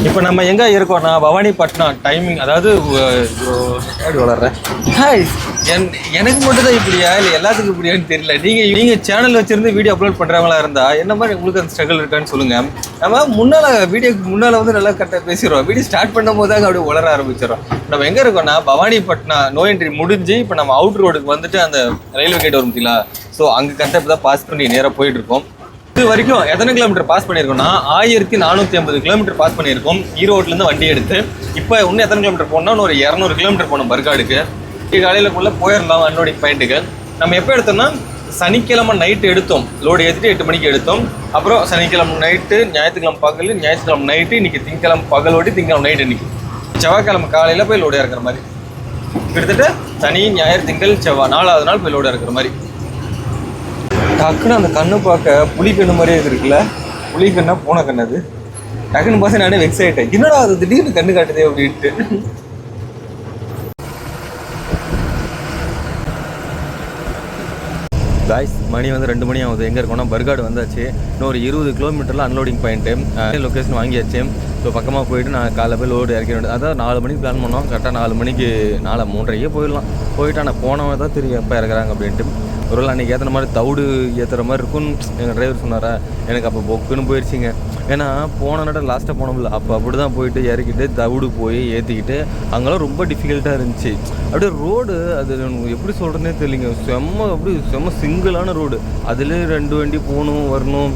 இப்போ நம்ம எங்கே இருக்கோம்னா பவானிப்பட்டினா டைமிங், அதாவது எப்படி வளர்றேன் எனக்கு மட்டும் தான் இப்படியா இல்லை எல்லாத்துக்கும் இப்படியான்னு தெரியல. நீங்கள் சேனல் வச்சுருந்து வீடியோ அப்லோட் பண்ணுறவங்களா இருந்தால் என்ன மாதிரி உங்களுக்கு அந்த ஸ்ட்ரகிள் இருக்கான்னு சொல்லுங்கள். நம்ம வீடியோக்கு முன்னால் வந்து நல்லா கரெக்டாக பேசிடுவோம். வீடியோ ஸ்டார்ட் பண்ணும் போது தான் அப்படியே வளர ஆரம்பிச்சிடும். நம்ம எங்கே இருக்கோம்னா பவானிப்பட்டினா நோ என்ட்ரி முடிஞ்சு இப்போ நம்ம அவுட் ரோடுக்கு வந்துட்டு அந்த ரயில்வே கேட் வரும் பார்த்தீங்களா, ஸோ அங்கே கரெக்டாக இப்போ தான் பாஸ் பண்ணி நேராக போயிட்டு இருக்கோம். இது வரைக்கும் எத்தனை கிலோமீட்டர் பாஸ் பண்ணியிருக்கோம்னா 1450 கிலோமீட்டர் பாஸ் பண்ணியிருக்கோம் ஈரோட்லேருந்து வண்டி எடுத்து. இப்போ இன்னும் எத்தனை கிலோமீட்டர் போனோம்னா ஒரு 200 கிலோமீட்டர் போனோம் பர்காடுக்கு. காலையிலக்குள்ளே போயிடலாம் அன்லோடிங் பாயிண்ட்டுக்கு. நம்ம எப்போ எடுத்தோம்னா சனிக்கிழமை நைட்டு எடுத்தோம், லோடு ஏற்றிட்டு 8 மணிக்கு எடுத்தோம். அப்புறம் சனிக்கிழமை நைட்டு, ஞாயிற்றுக்கிழமை பகல், ஞாயிற்றுக்கிழமை நைட்டு, இன்றைக்கி திங்கக்கிழமை பகலோடி திங்கக்கிழமை நைட்டு, இன்றைக்கி செவ்வாய்க்கிழமை காலையில் போய் லோடு இறக்குற மாதிரி. கிட்டத்தட்ட சனி ஞாயிறு திங்கள் செவ்வாய் 4வது நாள் போய் லோடு இறக்குற மாதிரி. டக்குன்னு அந்த கண்ணு பார்க்க புலி கண்ணு மாதிரியே இருக்குல்ல, புலி கண்ணா பூனை கண்ணு. அது டக்குன்னு பார்த்து நானே வெக்ஸ் ஆகிட்டேன், என்னடா அது திடீர்னு கண்ணு காட்டுதே அப்படின்ட்டு. காய்ஸ் மணி வந்து 2 மணி ஆகுது. எங்கே இருக்கோம்னா பர்காடு வந்தாச்சு. இன்னும் ஒரு 20 கிலோமீட்டரில் அன்லோடிங் பாயிண்ட்டு லொக்கேஷன் வாங்கியாச்சு. ஸோ பக்கமாக போயிட்டு நான் காலைல போய் லோடு இறக்க வேண்டியது. அதான் 4 மணிக்கு பிளான் பண்ணோம். கரெக்டாக 4 மணிக்கு 3:30 போயிடலாம். போயிட்டு ஆனால் போனவன் தான் தெரியும் எப்போ இறக்குறாங்க அப்படின்ட்டு. ஒருவேளை அன்றைக்கி ஏற்றுற மாதிரி தவிடு ஏற்றுற மாதிரி இருக்குன்னு எங்கள் டிரைவர் சொன்னாரா. எனக்கு அப்போ பொக்குன்னு போயிடுச்சிங்க. ஏன்னா போன நடம் லாஸ்ட்டாக போனோம்ல, அப்போ அப்படி தான் போயிட்டு இறக்கிட்டு தவிடு போய் ஏற்றிக்கிட்டு அங்கெல்லாம் ரொம்ப டிஃபிகல்ட்டாக இருந்துச்சு. அப்படியே ரோடு அது எப்படி சொல்கிறேன்னே தெரியலிங்க. செம்ம சிங்கிளான ரோடு. அதுலேயே 2 வண்டி போகணும் வரணும்,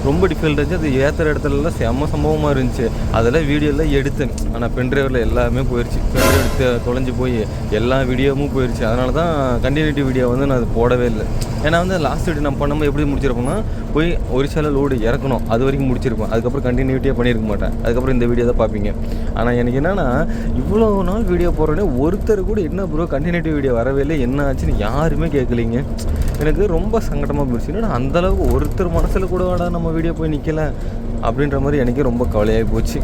ரொம்ப டிஃபிகல்ட் இருந்துச்சு. அது ஏற்றுற இடத்துலலாம் செம்ம சம்பவமாக இருந்துச்சு. அதெல்லாம் வீடியோலாம் எடுத்தேன். ஆனால் பென்ட்ரைவரில் எல்லாமே போயிடுச்சு. பென்ட்ரைவ் எடுத்து தொலைஞ்சி போய் எல்லா வீடியோவும் போயிடுச்சு. அதனால தான் கண்டினியூட்டி வீடியோ வந்து நான் அது போடவே இல்லை. ஏன்னா வந்து லாஸ்ட் வீடியோ நம்ம பண்ணும்போது எப்படி முடிச்சிருப்போம்னா போய் ஒரு சில லோடு இறக்கணும், அது வரைக்கும் முடிச்சிருப்பேன். அதுக்கப்புறம் கண்டினியூட்டியாக பண்ணியிருக்க மாட்டேன். அதுக்கப்புறம் இந்த வீடியோ தான் பார்ப்பீங்க. ஆனால் எனக்கு என்னென்னா இவ்வளோ நாள் வீடியோ போடுறேன்னே ஒருத்தர் கூட என்ன ப்ரோ கண்டினியூட்டி வீடியோ வரவே இல்லை, என்ன ஆச்சுன்னு யாருமே கேட்கலிங்க. எனக்கு ரொம்ப சங்கடமாக போயிடுச்சு. என்னடா அந்தளவுக்கு ஒருத்தர் மனசில் கூட வாடா நம்ம வீடியோ போய் நிற்கல அப்படின்ற மாதிரி எனக்கே ரொம்ப கவலையாகி போச்சு.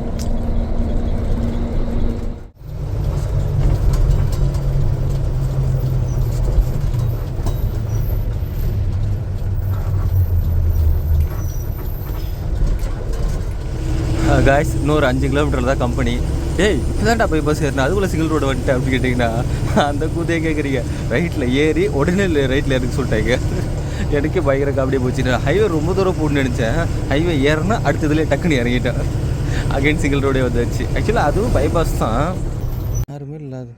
காய்ஸ் இன்னொரு 5 கிலோமீட்டர் தான் கம்பெனி. ஏய் இப்போதான்டா போய் பஸ் ஏறினா அதுக்குள்ளே சிங்கிள் ரோடு வந்துட்டேன் அப்படின்னு கேட்டிங்கன்னா அந்த கூத்தையே கேட்குறீங்க. ரைட்டில் ஏறி உடனே ரைட்டில் இறக்கி சொல்லிட்டாங்க. எனக்கே பயங்கர காமெடியாக போச்சு. நான் ஹைவே ரொம்ப தூரம் போகணுன்னு நினச்சேன். ஹைவே ஏறினா அடுத்ததுலேயே டக்குன்னு இறங்கிட்டேன். அகைன் சிங்கிள் ரோடே வந்துச்சு. ஆக்சுவலாக அதுவும் பைபாஸ் தான், யாருமே இல்லாது.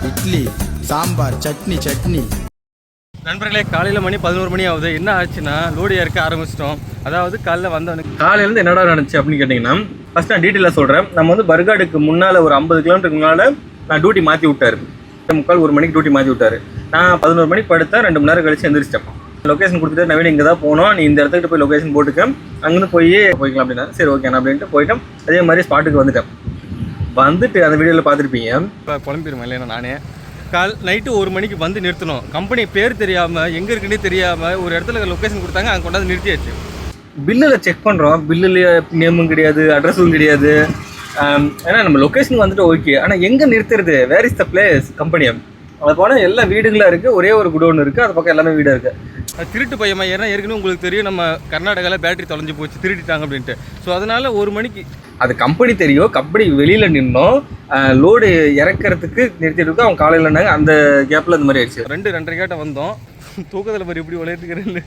இட்லி சாம்பார் சட்னி. நண்பர்களே காலையில் மணி 11 மணி ஆகுது. என்ன ஆச்சுன்னா லோடு இறக்க ஆரம்பிச்சிட்டோம். அதாவது காலைல வந்தவனுக்கு காலையிலேருந்து என்னடா நடந்துச்சு அப்படின்னு கேட்டிங்கன்னா ஃபஸ்ட் நான் டீட்டெயிலாக சொல்கிறேன். நம்ம வந்து பர்காடுக்கு முன்னால் ஒரு 50 கிலோமீட்டருக்கு முன்னால் நான் டியூட்டி மாற்றி விட்டார். 1 மணிக்கு டியூட்டி மாற்றி விட்டார். நான் 11 மணிக்கு படுத்தேன். 2 மணி நேரம் கழிச்சு எந்திரிச்சிட்டேன். லொக்கேஷன் கொடுத்துட்டு நவீன் இங்கே தான் போனோம், நீ இந்த இடத்துக்கிட்ட போய் லொக்கேஷன் போட்டுக்க, அங்கேருந்து போய்க்கலாம் அப்படின்னா சரி ஓகே அப்படின்ட்டு போயிட்டேன். அதே மாதிரி ஸ்பாட்டுக்கு வந்துட்டு அந்த வீடியோவில் பார்த்துருப்பீங்க. இப்போ குழம்பிடுவேன் இல்லைன்னா நானே நைட்டு 1 மணிக்கு வந்து நிறுத்தணும். கம்பெனி பேர் தெரியாமல் எங்கே இருக்குன்னே தெரியாமல் ஒரு இடத்துல லொக்கேஷன் கொடுத்தாங்க, அங்கே கொண்டாந்து நிறுத்தியாச்சு. பில்லில் செக் பண்ணுறோம், பில்லுலேயே நேமும் கிடையாது, அட்ரஸும் கிடையாது. ஏன்னா நம்ம லொக்கேஷன் வந்துட்டு ஓகே, ஆனால் எங்கே நிறுத்துறது, where is the place company. அது போனால் எல்லா வீடுங்களாக இருக்குது, ஒரே ஒரு குடோன் இருக்குது, அது பக்கம் எல்லாமே வீடாக இருக்குது. திருட்டு பையமா ஏன்னா ஏற்கனவே உங்களுக்கு தெரியும் நம்ம கர்நாடகாவில் பேட்டரி தொலைஞ்சு போச்சு, திருட்டிட்டாங்க அப்படின்ட்டு. ஸோ அதனால் 1 மணிக்கு அது கம்பெனி தெரியும், கம்பெனி வெளியில் நின்னோம், லோடு இறக்கிறதுக்கு நிறுத்திட்டு இருக்கோம். அவங்க காலையில் இருந்தாங்க, அந்த கேப்பில் இந்த மாதிரி ஆயிடுச்சு. 2-2:30 கேட்ட வந்தோம். தூக்கத்தில் மாதிரி இப்படி உழைத்துக்கிறேன்.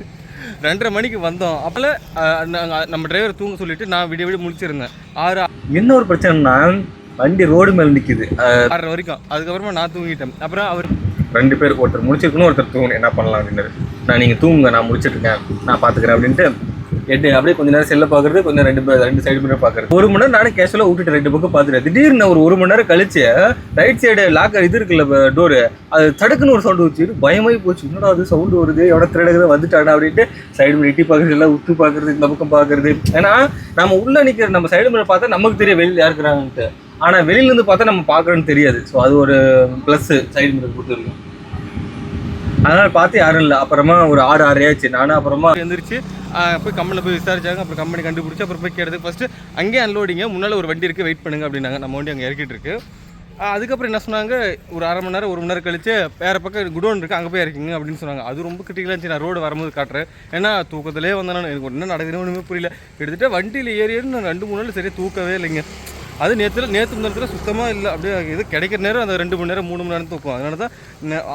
2:30 மணிக்கு வந்தோம். அப்போல நம்ம டிரைவர் தூங்க சொல்லிவிட்டு நான் விடிய முடிச்சிருந்தேன். 6 என்ன ஒரு பிரச்சனைனா வண்டி ரோடு மேலே நிற்கிது 6:30 வரைக்கும். அதுக்கப்புறமா நான் தூங்கிட்டேன். அப்புறம் அவர் 2 பேர், ஒருத்தர் முடிச்சிருக்கணும், ஒருத்தர் தூங்கணும். என்ன பண்ணலாம் அப்படின்னு நான் நீங்கள் தூங்குங்க, நான் முடிச்சிட்ருக்கேன், நான் பார்த்துக்கிறேன் அப்படின்ட்டு அப்படியே கொஞ்சம் நேரம் செல்ல பார்க்குறது, கொஞ்சம் 2 சைடு மிரர் பார்க்குறது. 1 மணி நேரம் நானே கேஷுவலாக விட்டுட்டு 2 பக்கம் பார்த்துட்டேன். திடீர்னு ஒரு 1 மணி நேரம் கழிச்சு ரைட் சைடு லாக்கர் இது இருக்குல்ல டோரு, அது தடுக்குன்னு ஒரு சவுண்டு வச்சு பயமாகி போச்சு. என்னடா அது சவுண்டு வருது, எவ்வளோ திருடகுது வந்துட்டாடா அப்படின்ட்டு சைடு மிரர் எட்டி பார்க்குறது, எல்லாம் உத்து பார்க்குறது, இந்த பக்கம் பார்க்குறது. ஏன்னா நம்ம உள்ளே நிற்கிற நம்ம சைடு மிரர் பார்த்தா நமக்கு தெரியும் வெளியில் யாருக்குறாங்கன்ட்டு, ஆனால் வெளியிலேருந்து பார்த்தா நம்ம பார்க்குறோன்னு தெரியாது. ஸோ அது ஒரு ப்ளஸ்ஸு சைடு மிரர் கொடுத்துருக்கோம். அதனால் பார்த்து யாரும் இல்லை. அப்புறமா ஒரு 6-6 ஆச்சு. நானும் அப்புறமா எழுந்திரிச்சு போய் கம்பெனியில் போய் விசாரிச்சாங்க. அப்புறம் கம்பெனி கண்டுபிடிச்சி அப்புறம் போய் கேட்டதுக்கு ஃபஸ்ட்டு அங்கேயே அன்லோடிங்க, முன்னால் ஒரு வண்டி இருக்குது, வெயிட் பண்ணுங்க அப்படின்னாங்க. நம்ம வண்டி அங்கே இறக்கிட்டு இருக்கு. அதுக்கப்புறம் என்ன சொன்னாங்க, ஒரு அரை மணி நேரம் 1 மணி நேரம் கழிச்சு வேறு பக்கம் குடோன் இருக்குது, அங்கே போய் இறக்கிங்க அப்படின்னு சொன்னாங்க. அது ரொம்ப கிரிட்டிக்கலாக இருந்துச்சு. நான் ரோடு வரும்போது காட்டுறேன். ஏன்னா தூக்கத்திலே வந்தேன். எனக்கு என்ன நடக்குதுன்னு ஒன்றுமே புரியல. கிட்டத்தட்ட வண்டியில் ஏறியேன்னு நான் 2-3 நாள் சரியாக தூக்கவே இல்லைங்க. அது நேற்று முன்னத்தில் சுத்தமாக இல்லை. அப்படியே இது கிடைக்கிற நேரம் அந்த 2 மணி நேரம் 3 மணி நேரம் தூக்கம். அதனால தான்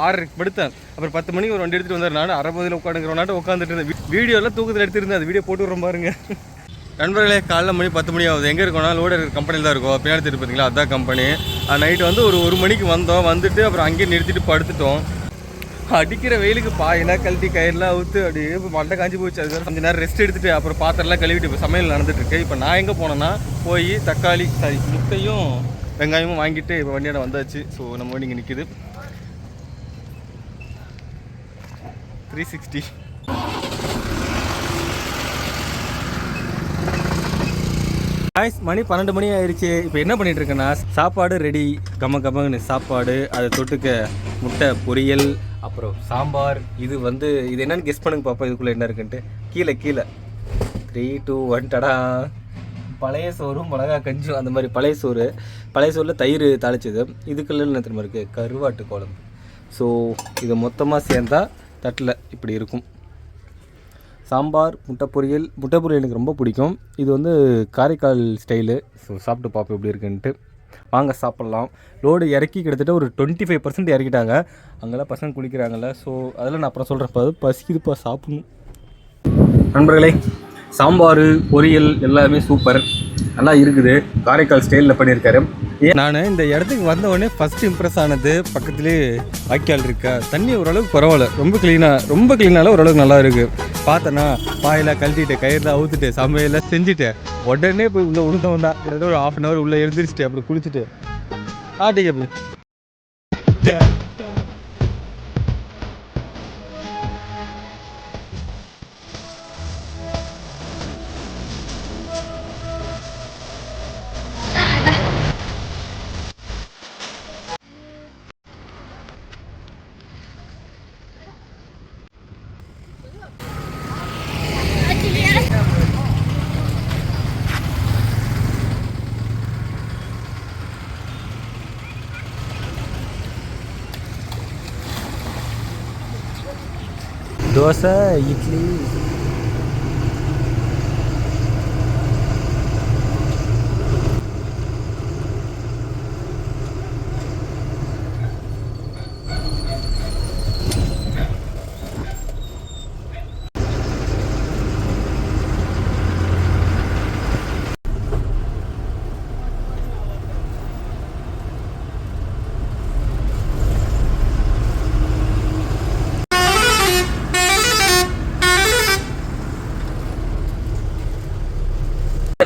6:30 படுத்தேன். அப்புறம் 10 மணிக்கு ஒரு வண்டி எடுத்துகிட்டு வந்தார். நான் 60 உட்காந்துக்கிறவனாட்ட உட்காந்துட்டு இருந்தேன். வீடியோலாம் தூக்கத்தில் எடுத்துருந்தேன். அது வீடியோ போட்டு விட்றோம் பாருங்க. நண்பர்களே, காலைல மணி 10 மணி ஆகுது. எங்கே இருக்கோம்னா லோடர் கம்பெனியில் தான் இருக்கும். பின்னாடி தெரியும் பார்த்தீங்களா, அதுதான் கம்பெனி. நைட்டு வந்து ஒரு மணிக்கு வந்தோம். வந்துட்டு அப்புறம் அங்கேயே நிறுத்திட்டு படுத்துட்டோம். அடிக்கிற வெயிலுக்கு பாயெல்லாம் கழட்டி கயிறுலாம் அவுத்து அப்படியே மண்டை காஞ்சி போச்சு. அது கொஞ்சம் நேரம் ரெஸ்ட் எடுத்துகிட்டு அப்புறம் பாத்திரம்லாம் கழுவிட்டு இப்போ சமையல் நடந்துட்டுருக்கு. இப்போ நான் எங்கே போனேன்னா போய் முட்டையும் வெங்காயமும் வாங்கிட்டு இப்போ வண்டியோட வந்தாச்சு. ஸோ நம்ம வண்டி இங்கே நிற்கிது. 360. மணி 12 மணி ஆயிடுச்சு. இப்போ என்ன பண்ணிட்டு இருக்கேன்னா, சாப்பாடு ரெடி. கம்மன்னு சாப்பாடு, அதை தொட்டுக்க முட்டை பொரியல், அப்புறம் சாம்பார். இது என்னன்னு கெஸ் பண்ணுங்க பாப்பா, இதுக்குள்ளே என்ன இருக்குன்ட்டு. கீழே 3, 2, 1 டடா. பழைய சோறும் மிளகா கஞ்சும், அந்த மாதிரி பழைய சோறில் தயிர் தாளிச்சது. இதுக்குள்ள என்ன தெரியுமா இருக்குது, கருவாட்டு குழம்பு. ஸோ இது மொத்தமாக சேர்ந்தா தட்டில் இப்படி இருக்கும். சாம்பார், முட்டை பொரியல் எனக்கு ரொம்ப பிடிக்கும். இது காரைக்கால் ஸ்டைலு. ஸோ சாப்பிட்டு பார்ப்போம் எப்படி இருக்குன்ட்டு. வாங்க சாப்பிட்லாம். லோடு இறக்கி கிட்டத்தட்ட ஒரு 25% இறக்கிட்டாங்க. அங்கெல்லாம் பசங்க குளிக்கிறாங்கல்ல. ஸோ அதெல்லாம் நான் அப்புறம் சொல்கிறேன். பசிக்குதுப்பா, சாப்பிடணும். நண்பர்களே, சாம்பார் பொரியல் எல்லாமே சூப்பர், நல்லா இருக்குது. காரைக்கால் ஸ்டைலில் பண்ணியிருக்காரு. நான் இந்த இடத்துக்கு வந்த உடனே ஃபஸ்ட்டு இம்ப்ரெஸ் ஆனது, பக்கத்துலேயே வாய்க்கால் இருக்கா, தண்ணி ஓரளவுக்கு பரவாயில்ல, ரொம்ப க்ளீனால ஓரளவுக்கு நல்லா இருக்குது. பார்த்தேன்னா பாயெல்லாம் கழட்டிட்டு கயிறுலாம் அவுத்துட்டு சமையெல்லாம் செஞ்சுட்டு உடனே போய் உள்ளே உளுந்தவன் தான். ஒரு 1/2 hour உள்ளே எழுந்திரிச்சிட்டு அப்புறம் குளிச்சுட்டு ஆட்டிக்கு அப்படி தோசை, இட்லி.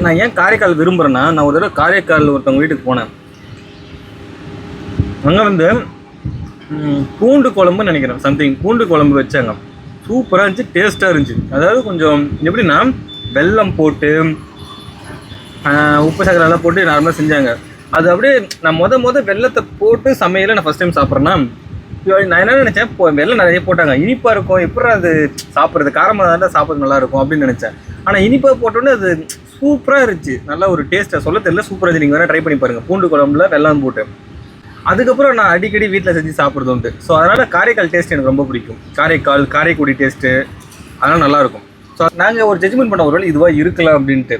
நான் ஏன் காரைக்கால் விரும்புகிறேன்னா, நான் ஒரு தடவை காரைக்கால் ஒருத்தவங்க வீட்டுக்கு போனேன். அங்கே பூண்டு குழம்புன்னு நினைக்கிறேன், சம்திங் பூண்டு குழம்பு வச்சாங்க. சூப்பராக இருந்துச்சு, டேஸ்ட்டாக இருந்துச்சு. அதாவது கொஞ்சம் எப்படின்னா, வெல்லம் போட்டு உப்பு சக்கரெல்லாம் போட்டு நார்மலாக செஞ்சாங்க. அது அப்படியே நான் வெள்ளத்தை போட்டு சமையலை நான் ஃபஸ்ட் டைம் சாப்பிட்றேன்னா, நான் என்ன நினச்சேன், வெள்ளம் நிறைய போட்டாங்க, இனிப்பாக இருக்கும், எப்படி அது சாப்பிட்றது, காரமாக தான் சாப்பிட்றது நல்லாயிருக்கும் அப்படின்னு நினச்சேன். ஆனால் இனிப்பாக போட்டோன்னே அது சூப்பராக இருந்துச்சு, நல்லா ஒரு டேஸ்ட்டாக சொல்ல தெரியல, சூப்பராக இருந்துச்சு. நீங்கள் வேணால் ட்ரை பண்ணி பாருங்கள், பூண்டு குழம்புல வெல்லம் போட்டு. அதுக்கப்புறம் நான் அடிக்கடி வீட்டில் செஞ்சு சாப்பிட்றது உண்டு. ஸோ அதனால் காரைக்கால் டேஸ்ட் எனக்கு ரொம்ப பிடிக்கும். காரைக்குடி டேஸ்ட்டு அதெல்லாம் நல்லாயிருக்கும். ஸோ நாங்கள் ஒரு ஜட்ஜ்மெண்ட் பண்ண ஒரு வேளை இதுவாக இருக்கலாம் அப்படின்ட்டு.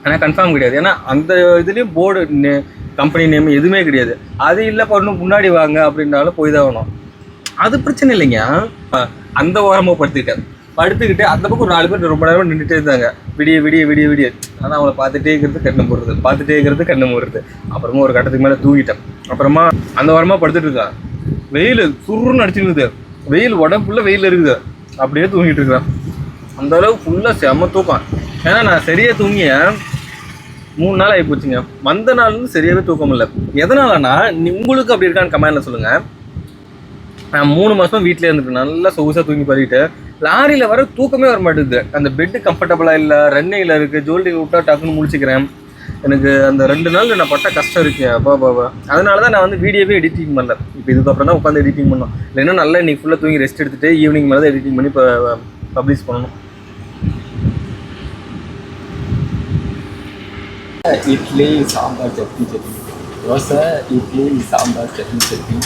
ஆனால் கன்ஃபார்ம் கிடையாது. ஏன்னா அந்த இதுலேயும் போர்டு கம்பெனி நேம் எதுவுமே கிடையாது. அது இல்லை பண்ணணும் முன்னாடி வாங்க அப்படின்னாலும் போய் தான் வேணும். அது பிரச்சனை இல்லைங்க. அந்த ஓரமாக படுத்துக்கிட்டு அந்த பக்கம் ஒரு 4 பேர் ரொம்ப நேரம் நின்றுட்டே இருந்தாங்க. விடிய ஆனால் அவங்கள பார்த்துட்டே இருக்கிறது கண்ணு போடுறது. அப்புறமா ஒரு கட்டத்துக்கு மேலே தூங்கிட்டேன். அப்புறமா அந்த ஓரமாக படுத்துட்டு இருக்கான். வெயில் சுருன்னு அடிச்சுருக்குது, வெயில் உடம்பு ஃபுல்லாக வெயில் இருக்குது. அப்படியே தூங்கிட்டு இருக்கிறேன். அந்த அளவுக்கு ஃபுல்லாக செம்ம தூக்கம். ஏன்னா நான் சரியாக தூங்கிய 3 நாள் ஆகி போச்சுங்க. வந்த நாள்னு சரியாகவே தூக்கம் இல்லை. எதனாலனா உங்களுக்கு அப்படி இருக்கான்னு கமெண்ட்ல சொல்லுங்கள். நான் 3 மாதம் வீட்டிலே இருந்துட்டு நல்லா சொகுசாக தூங்கி பறிக்கிட்டு, லாரியில் வர தூக்கமே வர மாட்டேங்குது. அந்த பெட்டு கம்ஃபர்டபுளாக இல்லை, ரன்னிங்கில் இருக்குது, ஜோல்டி விட்டா டக்குன்னு முடிச்சுக்கிறேன். எனக்கு அந்த 2 நாள் நான் பட்ட கஷ்டம் இருக்கு. பாபா அதனால தான் நான் வீடியோவே எடிட்டிங் பண்ணல. இப்போ இதுக்கப்புறம் தான் உட்காந்து எடிட்டிங் பண்ணோம். இல்லைன்னா நல்லா இன்றைக்கி ஃபுல்லாக தூங்கி ரெஸ்ட் எடுத்துகிட்டு ஈவினிங் மேலே தான் எடிட்டிங் பண்ணி இப்போ பப்ளிஷ் பண்ணணும். இட்லி சாம்பார் சட்னி சட்னி தோசை இட்லி சாம்பார் சட்னி சட்னி